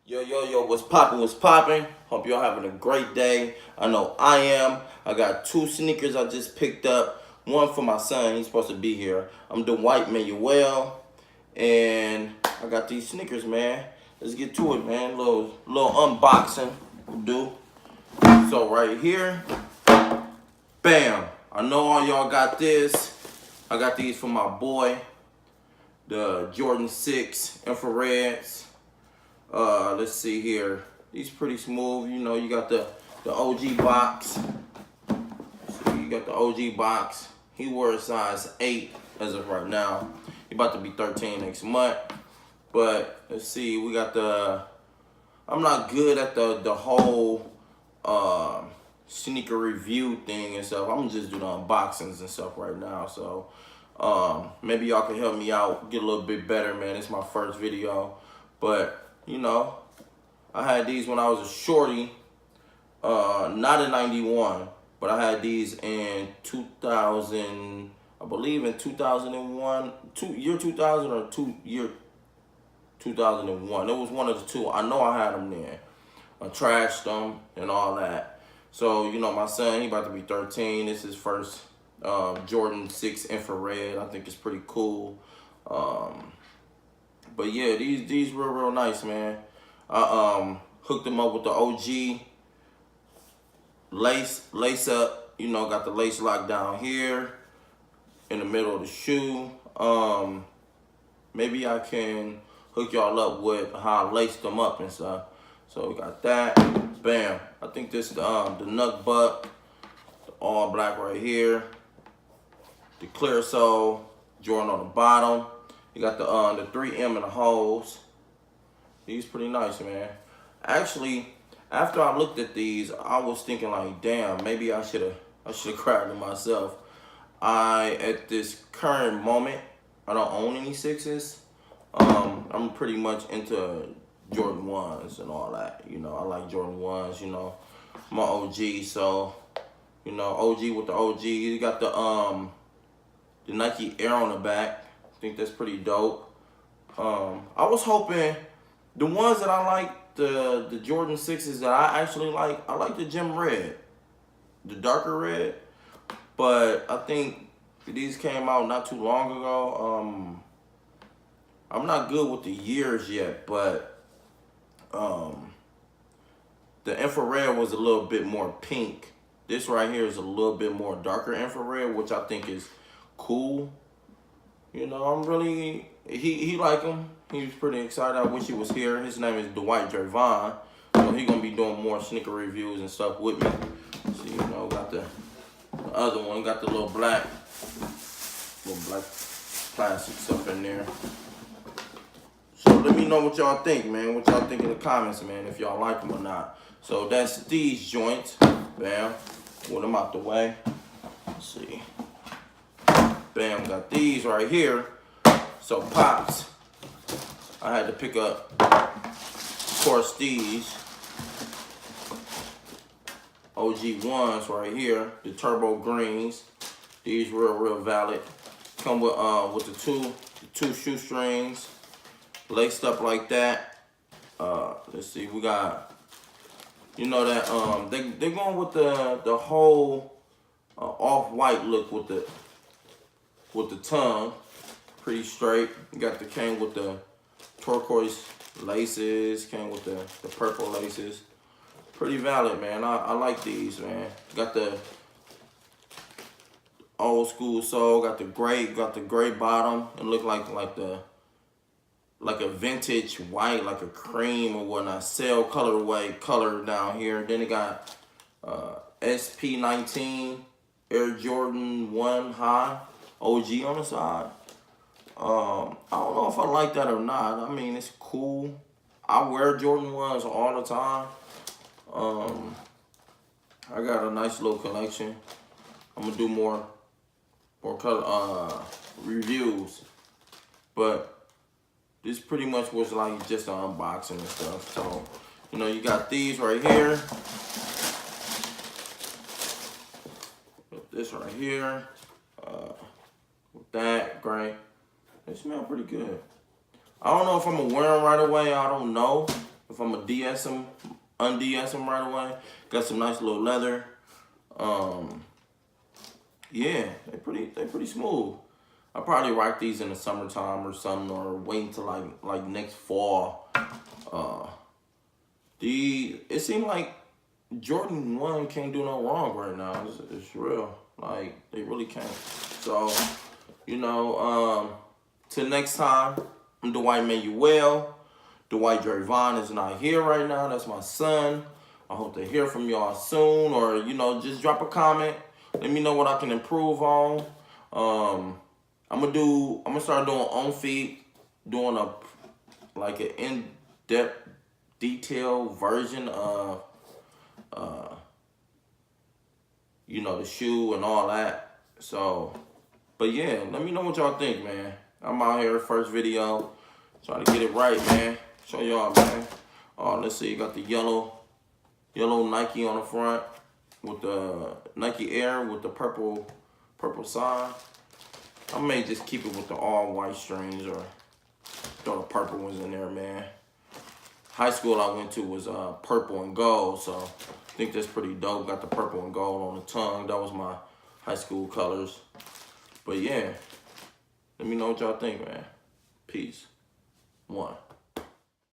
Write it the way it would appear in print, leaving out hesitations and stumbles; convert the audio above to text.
Yo, what's poppin', what's poppin'? Hope y'all having a great day. I know I am. I got two sneakers I just picked up. One for my son, he's supposed to be here. I'm Dwight Manuel, and I got these sneakers, man. Let's get to it, man. Little unboxing will do. So right here, bam. I know all y'all got this. I got these for my boy, the Jordan 6 infrareds. Let's see here. These pretty smooth. You know, you got the OG box. So you got the OG box. He wore a size 8 as of right now. He about to be 13 next month. But let's see, we got the. I'm not good at the whole sneaker review thing and stuff. I'm just doing unboxings and stuff right now. So maybe y'all can help me out, get a little bit better, man. It's my first video, but you know, I had these when I was a shorty, not in 91, but I had these in 2000, I believe in 2001, year 2000 or year 2001. It was one of the two. I know I had them then. I trashed them and all that. So, you know, my son, he about to be 13. This is his first Jordan 6 infrared. I think it's pretty cool. But yeah, these real nice, man. I hooked them up with the OG lace up. You know, got the lace lock down here in the middle of the shoe. Maybe I can hook y'all up with how I laced them up and stuff. So we got that. Bam. I think this is the Nut Butt, the all black right here. The clear sole, Jordan on the bottom. You got the 3M in the holes. These pretty nice, man. Actually, after I looked at these, I was thinking like, damn, maybe I should have grabbed them myself. At this current moment, I don't own any sixes. I'm pretty much into Jordan 1s and all that. You know, I like Jordan 1s, you know. My OG, so, you know, OG with the OG. You got the Nike Air on the back. I think that's pretty dope. I was hoping the ones that I like, the Jordan 6s that I actually like, I like the gem red, the darker red. But I think these came out not too long ago. I'm not good with the years yet, but the infrared was a little bit more pink. This right here is a little bit more darker infrared, which I think is cool. You know, I'm really, he like him. He was pretty excited. I wish he was here. His name is Dwight Javon. So he gonna be doing more sneaker reviews and stuff with me. So, you know, got the other one, got the little black plastic stuff in there. So let me know what y'all think, man. What y'all think in the comments, man, if y'all like them or not. So that's these joints. Bam. Put them out the way. Let's see. Bam, got these right here. So pops, I had to pick up, of course, these OG ones right here, the turbo greens. These real valid. Come with the two shoestrings, laced up like that. Let's see, we got, you know that they're going with the whole off-white look with the tongue, pretty straight. You got came with the turquoise laces, came with the purple laces. Pretty valid, man. I like these, man. Got the old school sole, got the gray bottom. It look like a vintage white, like a cream or whatnot. Sail colorway color down here. Then it got SP19 Air Jordan 1 High OG on the side. I don't know if I like that or not. I mean, it's cool. I wear Jordan 1s all the time. I got a nice little collection. I'm gonna do more color reviews, but this pretty much was like just an unboxing and stuff. So, you know, you got these right here. This right here. With that, great. They smell pretty good. I don't know if I'm gonna wear them right away. I don't know. if I'm a DS them, un-DS them right away. Got some nice little leather. Yeah, they pretty smooth. I probably rock these in the summertime or something, or wait until like next fall. It seemed like Jordan 1 can't do no wrong right now. It's real. Like, they really can't. So, you know, till next time, I'm Dwight Manuel. Dwight Drayvon is not here right now. That's my son. I hope to hear from y'all soon, or, you know, just drop a comment. Let me know what I can improve on. I'm gonna start doing on feet, doing an in-depth, detailed version of you know, the shoe and all that. So, but yeah, let me know what y'all think, man. I'm out here, first video, trying to get it right, man. Show y'all, man. Let's see, you got the yellow Nike on the front with the Nike Air with the purple sign. I may just keep it with the all white strings or throw the purple ones in there, man. High school I went to was purple and gold, so I think that's pretty dope. Got the purple and gold on the tongue. That was my high school colors. But yeah, let me know what y'all think, man. Peace. 1.